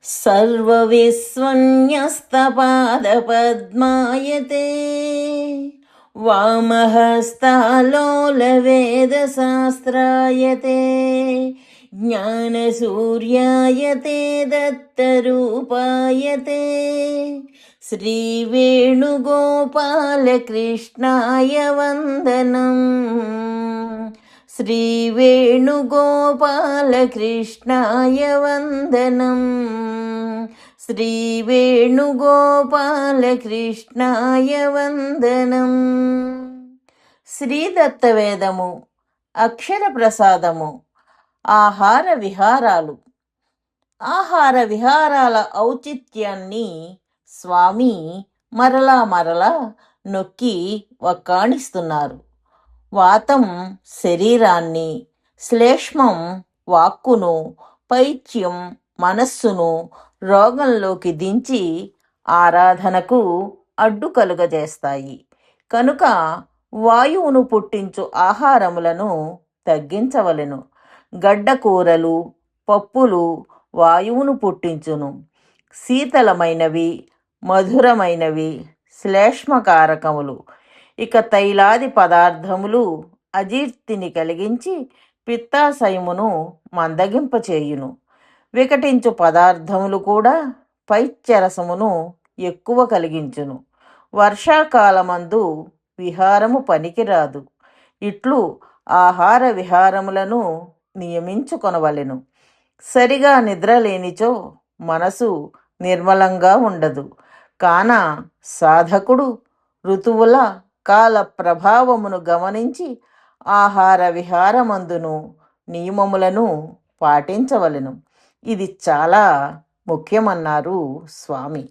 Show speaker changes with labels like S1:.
S1: सर्वविस्वन्यस्तपादपद्मायते वामहस्तालोलवेदशास्त्रायते ज्ञानसूर्यायते दत्तरूपायते श्रीवेणुगोपालकृष्णाय वन्दनम् श्रीवेणुगोपालकृष्णाय वन्दनम् శ్రీవేణుగోపాలకృష్ణాయ వందనం. శ్రీదత్తవేదము, అక్షర ప్రసాదము, ఆహార విహారాలు. ఆహార విహారాల ఔచిత్యాన్ని స్వామి మరలా మరలా నొక్కి వక్కాణిస్తున్నారు. వాతం శరీరాన్ని, శ్లేష్మం వాక్కును, పైత్యం మనస్సును రోగంలోకి దించి ఆరాధనకు అడ్డు కలుగజేస్తాయి. కనుక వాయువును పుట్టించు ఆహారములను తగ్గించవలెను. గడ్డకూరలు, పప్పులు వాయువును పుట్టించును. శీతలమైనవి, మధురమైనవి శ్లేష్మకారకములు. ఇక తైలాది పదార్థములు అజీర్తిని కలిగించి పిత్తాశయమును మందగింపచేయును. వికటించు పదార్థములు కూడా పైత్యరసమును ఎక్కువ కలిగించును. వర్షాకాలమందు విహారము పనికిరాదు. ఇట్లు ఆహార విహారములను నియమించుకొనవలెను. సరిగా నిద్రలేనిచో మనసు నిర్మలంగా ఉండదు. కాన సాధకుడు ఋతువుల కాల ప్రభావమును గమనించి ఆహార విహారమందును నియమములను పాటించవలెను. ఇది చాలా ముఖ్యమన్నారు స్వామి.